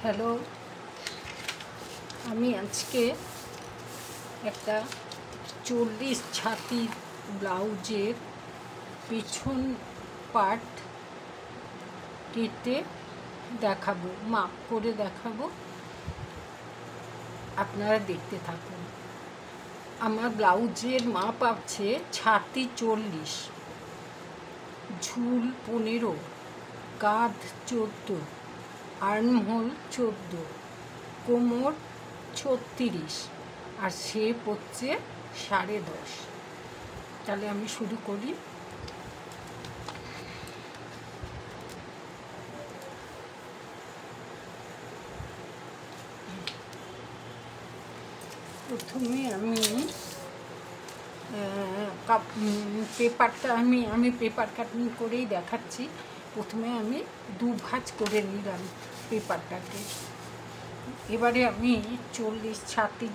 Hello, আমি আজকে একটা 40 ছাতির ব্লাউজের পিছন পার্ট কেটে দেখাবো, মাপ করে দেখাবো। আপনারা দেখতে থাকুন। আমার ব্লাউজের মাপ আছে ছাতি 40, ঝুল 15, কাঁধ 14, আর্মহোল 14, কোমর 36 আর শেপ হচ্ছে 10.5। তাহলে আমি শুরু করি। প্রথমে আমি পেপারটা আমি পেপার কাটিং করেই দেখাচ্ছি। প্রথমে আমি 2 ভাঁজ করে নিলাম পেপারটাকে। এবারে আমি 40 ছাতি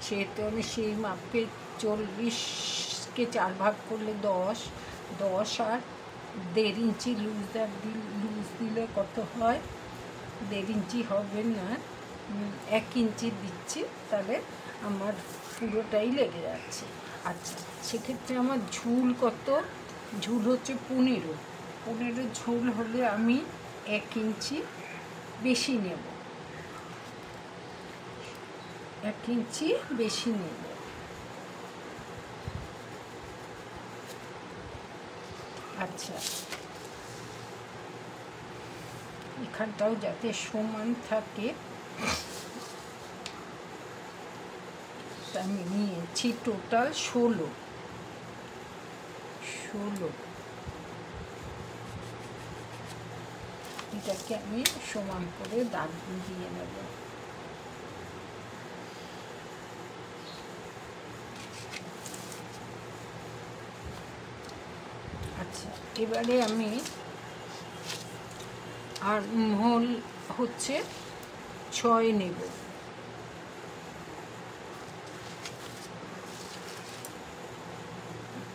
সেহেতু আমি সেই মাপে 40কে 4 ভাগ করলে 10 আর 1.5 ইঞ্চি লুজ দিলে কত হয়? 1.5 ইঞ্চি হবে না, 1 ইঞ্চি দিচ্ছি, তাহলে আমার পুরোটাই লেগে যাচ্ছে। আচ্ছা, সেক্ষেত্রে আমার ঝুল কত? ঝুল হচ্ছে 15 ঝুল হলে আমি 1 ইঞ্চি বেশি নেব, 1 ইঞ্চি বেশি নেব। আচ্ছা, এখানটাও যাতে সমান থাকে আমি নিয়েছি টোটাল 16। এটাকে আমি সমান করে দাগ দিয়ে নেব। আচ্ছা, এবারে আমি আর্মহোল হচ্ছে 6 নেব।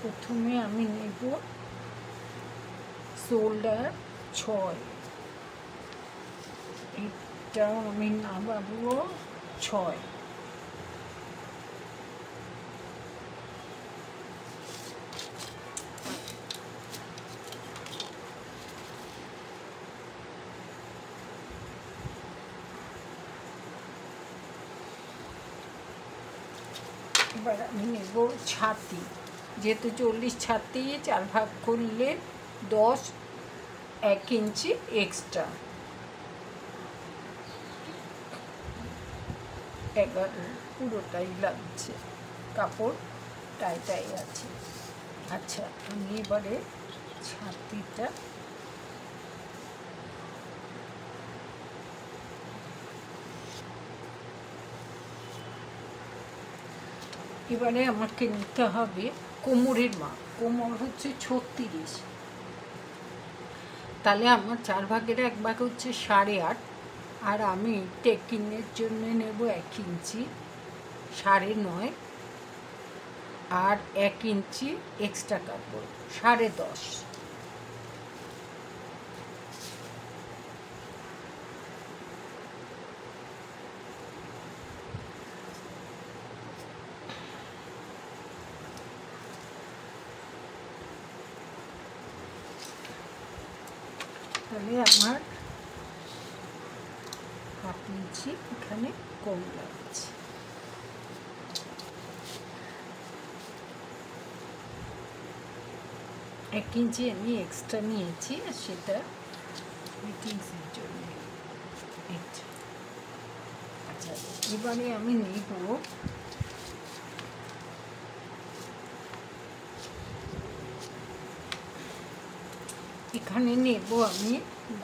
প্রথমে আমি নেব শোল্ডার 6, এটাও আমি নামাবো 6। এবার আমি নেব ছাতি, যেহেতু 40 ছাতি 4 ভাগ করলে 10, 1 ইঞ্চি এক্সট্রা, 11 পুরোটাই লাগছে, কাপড় টাই আছে। আচ্ছা, আমি এবারে ছাতিটা এবারে আমাকে নিতে হবে কোমরের মাপ। কোমর হচ্ছে 36, তাহলে আমার 4 ভাগের 1 ভাগ হচ্ছে 8.5, আর আমি টেকিংয়ের জন্য নেব 1 ইঞ্চি, 9.5, আর 1 ইঞ্চি এক্সট্রা কাপড় 10.5। তাহলে আমার 1/2 ইঞ্চি এখানে কম লাগছে। এক ইঞ্চি আমি এক্সট্রা নিয়েছি, সেটা ফিটিংসের জন্য। আচ্ছা, এবারে আমি নেব এখানে নেব আমি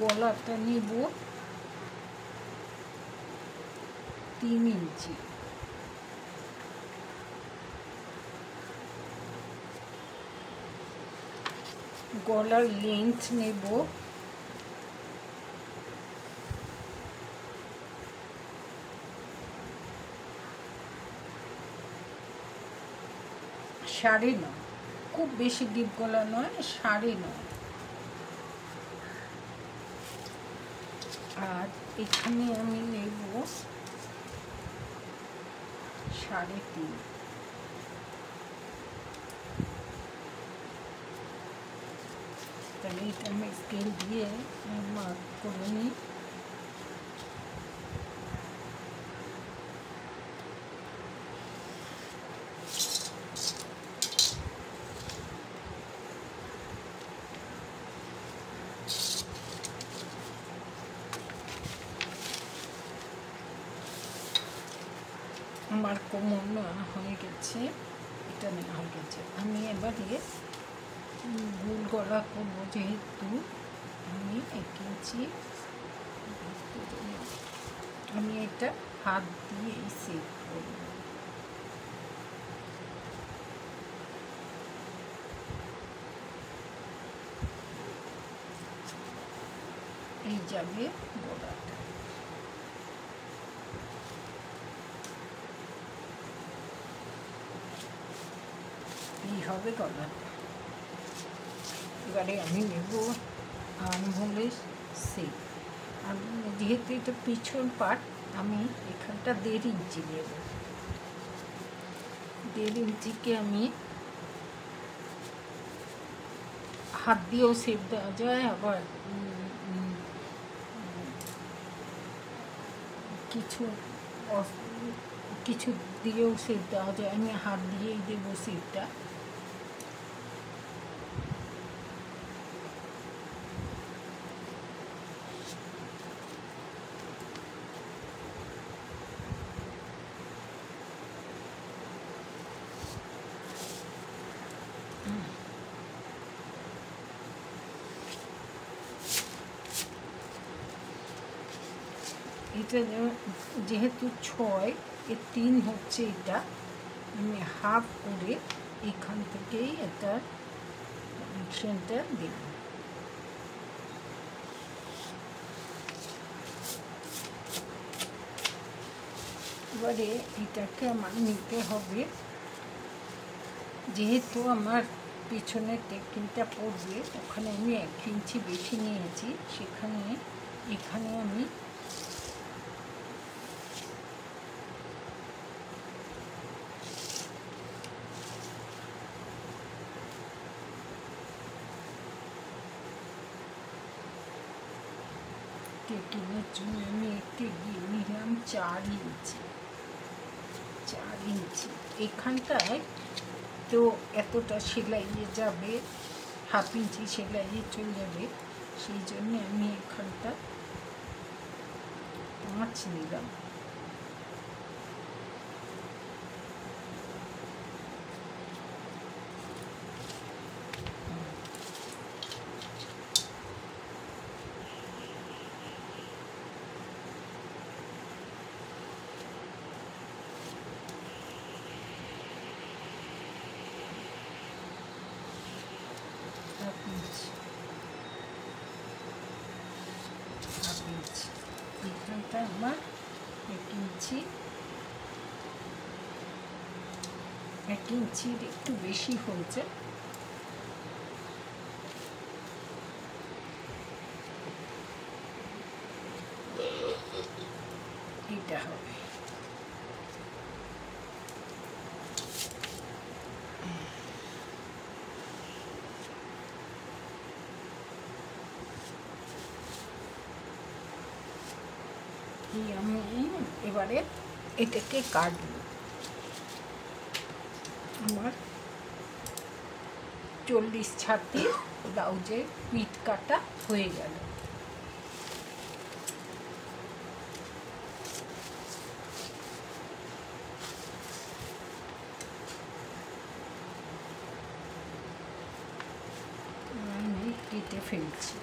গলাটা নেব 3 ইঞ্চি, গলার লেন্থ নেব 9.5, খুব বেশি ডিপ গলা নয়, 9.5। আর এখানে আমি নেব 3.5। তাহলে এটা আমি স্কেল দিয়ে মার্ক করে নিই। আমার কোমর নেওয়া হয়ে গেছে, এটা নেওয়া হয়ে গেছে। আমি এবারে গোল গলা করবো, যেহেতু আমি এঁকেছি। আমি এটা হাত দিয়েই সেট করব। এই যাবে গলাটা। এই হবে গলাটা। এবারে আমি নেব আর্মহোলের শেপ। যেহেতু এটা পিছন পাট, আমি এখানটা 1.5 ইঞ্চি নেব। 1.5 ইঞ্চিকে আমি হাত দিয়েও শেপ দেওয়া যায়, আবার কিছু দিয়েও শেপ দেওয়া যায়। আমি হাত দিয়েই দেবো শেপটা। এটা যেহেতু 6 এর 3 হচ্ছে, এটা আমি হাফ করে এখান থেকেই এটা সেন্টার দেব। এবারে এটাকে আমার নিতে হবে, যেহেতু আমার পিছনের টেকিংটা পড়বে, ওখানে আমি 1 ইঞ্চি বেশি নিয়েছি। এখানে আমি টেকিংয়ের জন্য আমি একটু এগিয়ে নিলাম 4 ইঞ্চি। 4 ইঞ্চি এখানটায় তো এতটা সেলাইয়ে যাবে, হাফ ইঞ্চি সেলাইয়ে চলে যাবে, সেই জন্য আমি এখানটা 5 নিলাম। এখানটা আমার 1 ইঞ্চির একটু বেশি হয়েছে। এটা হবে। আমি এবারে এটাকে কাটব। আমার 40 ছাতি ব্লাউজের পিঠ কাটা হয়ে গেল। আমি কেটে ফেলছি।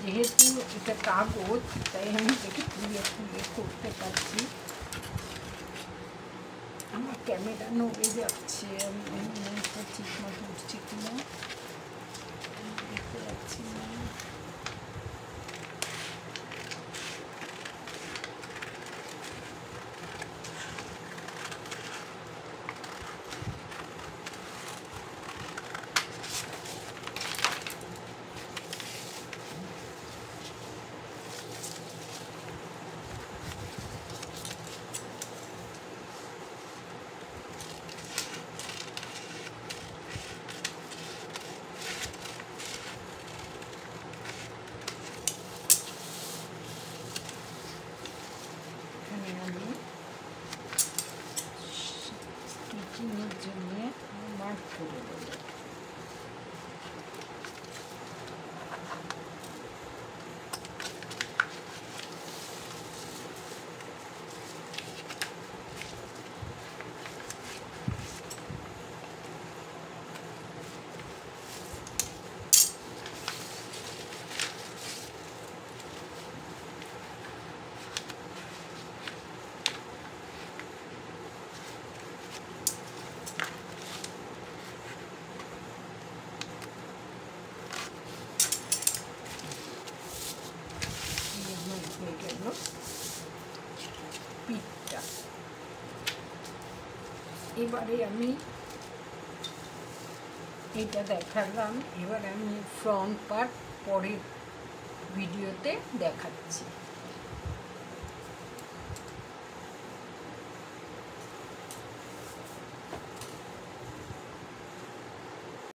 যেহেতু এটা কাগজ, তাই আমি এটাকে তুলে তুলে করতে পারছি। ক্যামেরা নড়ে যাচ্ছে, আমি মনটা ঠিক মতো উঠছে কিনা দেখতে পাচ্ছি না। এখানে আমি স্টিচিংয়ের জন্য মার্ক করে দেবো। হয়ে গেল পিঠটা। এবারে আমি এটা দেখালাম, এবার আমি ফ্রন্ট পার্ট পরের ভিডিওতে দেখাচ্ছি।